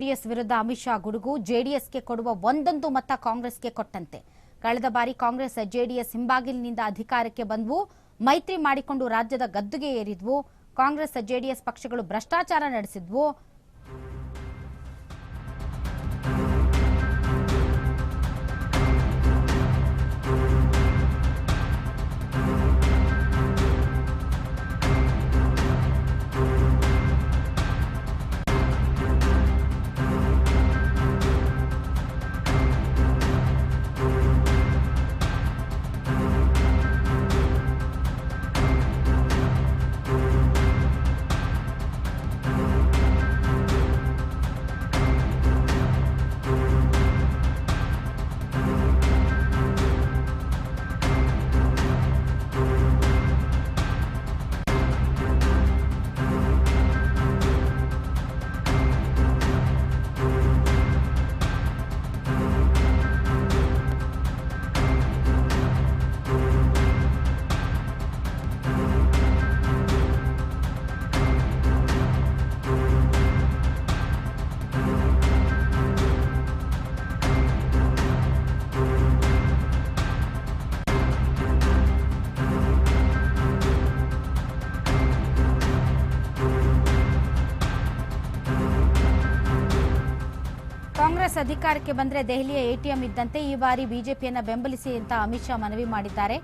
JDS ವಿರುದ್ಧ ಅಮಿತ್ ಶಾ ಗುಡುಗು ಜೆಡಿಎಸ್ಗೆ ಕೊಡುವ ಒಂದೊಂದು ಮತ ಕಾಂಗ್ರೆಸ್ಗೆ ಕೊಟ್ಟಂತೆ. ಕಳೆದ ಬಾರಿ ಕಾಂಗ್ರೆಸ್ ಜೆಡಿಎಸ್ ಹಿಂಬಾಗಿಲಿನಿಂದ ಅಧಿಕಾರಕ್ಕೆ ಬಂದವು, ಮೈತ್ರಿ ಮಾಡಿಕೊಂಡು ರಾಜ್ಯದ ಗದ್ದುಗೆ ಏರಿದ್ವು. ಕಾಂಗ್ರೆಸ್ ಜೆಡಿಎಸ್ ಪಕ್ಷಗಳು ಭ್ರಷ್ಟಾಚಾರ ನಡೆಸಿದ್ವು. ಕಾಂಗ್ರೆಸ್ ಅಧಿಕಾರಕ್ಕೆ ಬಂದರೆ ದೆಹಲಿಯ ಎಟಿಎಂ ಇದ್ದಂತೆ ಈ ಬಾರಿ ಬಿಜೆಪಿಯನ್ನು ಬೆಂಬಲಿಸಿ ಅಂತ ಅಮಿತ್ ಶಾ ಮನವಿ ಮಾಡಿದ್ದಾರೆ.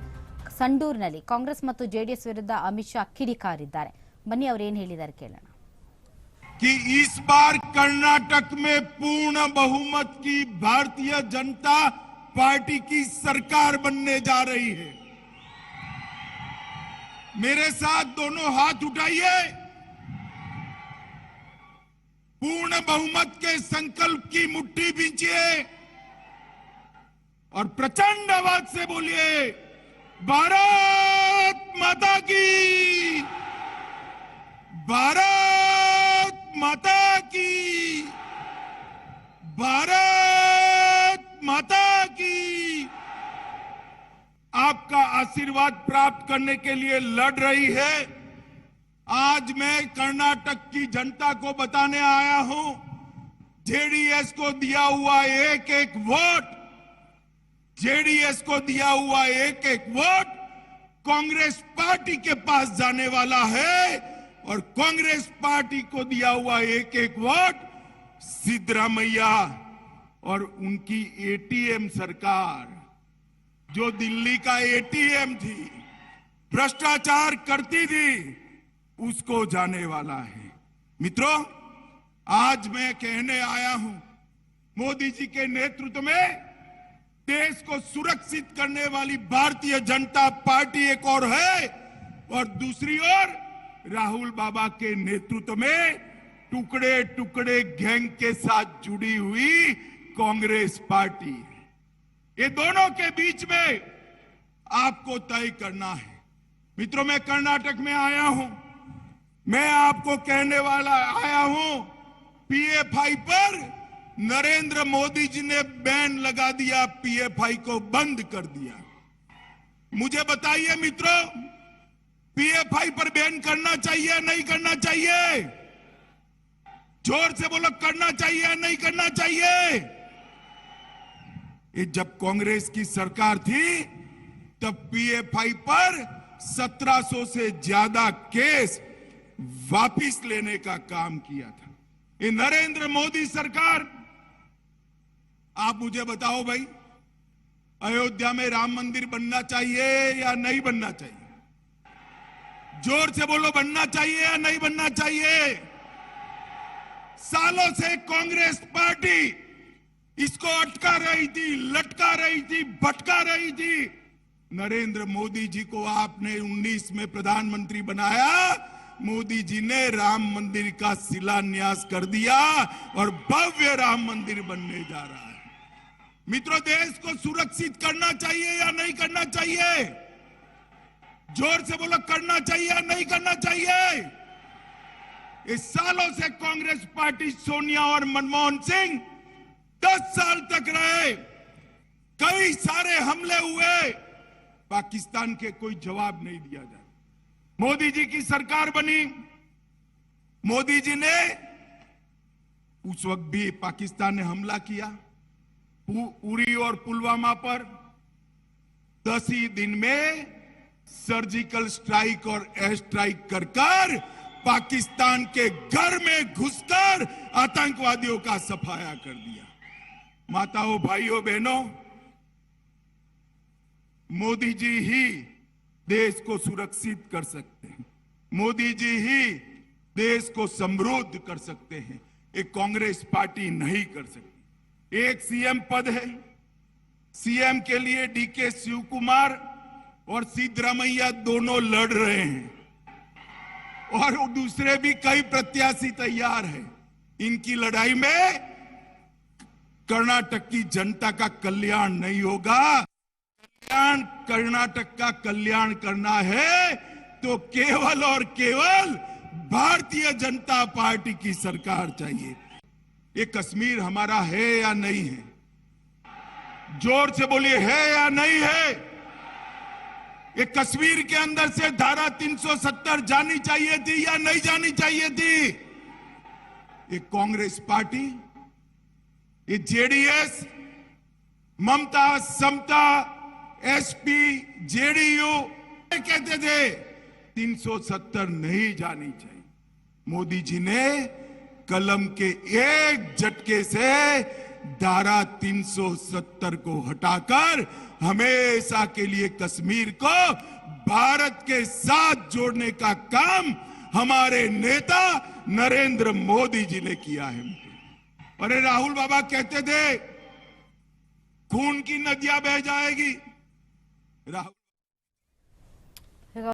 ಸಂಡೂರಿನಲ್ಲಿ ಕಾಂಗ್ರೆಸ್ ಮತ್ತು ಜೆಡಿಎಸ್ ವಿರುದ್ಧ ಅಮಿತ್ ಶಾ ಕಿಡಿಕಾರಿದ್ದಾರೆ. ಬನ್ನಿ ಅವರು ಏನು ಹೇಳಿದ್ದಾರೆ ಕೇಳೋಣ. कि इस बार कर्नाटक में पूर्ण बहुमत की भारतीय जनता पार्टी की सरकार बनने जा रही है. मेरे साथ दोनों हाथ उठाइए. पूर्ण बहुमत के संकल्प की मुट्ठी बींचिए और प्रचंड आवाज से बोलिए, भारत माता की, भारत माता की, भारत माता की. आपका आशीर्वाद प्राप्त करने के लिए लड़ रही है. आज मैं कर्नाटक की जनता को बताने आया हूं, जेडीएस को दिया हुआ एक एक वोट, जेडीएस को दिया हुआ एक एक वोट कांग्रेस पार्टी के पास जाने वाला है और कांग्रेस पार्टी को दिया हुआ एक एक वोट सिद्धरामैया और उनकी एटीएम सरकार, जो दिल्ली का एटीएम थी, भ्रष्टाचार करती थी, उसको जाने वाला है. मित्रों, आज मैं कहने आया हूं, मोदी जी के नेतृत्व में देश को सुरक्षित करने वाली भारतीय जनता पार्टी एक और है और दूसरी ओर राहुल बाबा के नेतृत्व में टुकड़े टुकड़े गैंग के साथ जुड़ी हुई कांग्रेस पार्टी. ये दोनों के बीच में आपको तय करना है. मित्रों, मैं कर्नाटक में आया हूं, मैं आपको कहने वाला आया हूं, पीएफआई पर नरेंद्र मोदी जी ने बैन लगा दिया, पीएफआई को बंद कर दिया. मुझे बताइए मित्रों, पीएफआई पर बैन करना चाहिए नहीं करना चाहिए? जोर से बोलो, करना चाहिए नहीं करना चाहिए? ये जब कांग्रेस की सरकार थी तब पीएफआई पर 1700 से ज्यादा केस वापिस लेने का काम किया था. ये नरेंद्र मोदी सरकार, आप मुझे बताओ भाई, अयोध्या में राम मंदिर बनना चाहिए या नहीं बनना चाहिए? जोर से बोलो, बनना चाहिए या नहीं बनना चाहिए? सालों से कांग्रेस पार्टी इसको अटका रही थी, लटका रही थी, भटका रही थी. नरेंद्र मोदी जी को आपने 19 में प्रधानमंत्री बनाया, मोदी जी ने राम मंदिर का शिलान्यास कर दिया और भव्य राम मंदिर बनने जा रहा है. मित्रों, देश को सुरक्षित करना चाहिए या नहीं करना चाहिए? जोर से बोलो, करना चाहिए या नहीं करना चाहिए? इस सालों से कांग्रेस पार्टी, सोनिया और मनमोहन सिंह 10 साल तक रहे, कई सारे हमले हुए, पाकिस्तान के कोई जवाब नहीं दिया जाए. मोदी जी की सरकार बनी, मोदी जी ने उस वक्त भी पाकिस्तान ने हमला किया उरी और पुलवामा पर। 10 ही दिन में सर्जिकल स्ट्राइक और एयर स्ट्राइक कर पाकिस्तान के घर में घुसकर आतंकवादियों का सफाया कर दिया। माताओं, भाइयों, बहनों, मोदी जी ही देश को सुरक्षित कर सकते हैं, मोदी जी ही देश को समृद्ध कर सकते हैं। एक कांग्रेस पार्टी नहीं कर सकती। एक सीएम पद है, सीएम के लिए डीके शिव कुमार और सिद्धरामैया दोनों लड़ रहे हैं और दूसरे भी कई प्रत्याशी तैयार हैं। इनकी लड़ाई में कर्नाटक की जनता का कल्याण नहीं होगा। कर्नाटक का कल्याण करना है तो केवल और केवल भारतीय जनता पार्टी की सरकार चाहिए। ये कश्मीर हमारा है या नहीं है? जोर से बोलिए, है या नहीं है? ये कश्मीर के अंदर से धारा 370 जानी चाहिए थी या नहीं जानी चाहिए थी? ये कांग्रेस पार्टी, ये जेडीएस, ममता, समता, एसपी, जेडीयू कहते थे 370 नहीं जानी चाहिए। मोदी जी ने कलम के एक झटके से धारा 370 को हटाकर हमेशा के लिए कश्मीर को भारत के साथ जोड़ने का काम हमारे नेता नरेंद्र मोदी जी ने किया है। अरे राहुल बाबा कहते थे खून की नदियां बह जाएगी। राहुल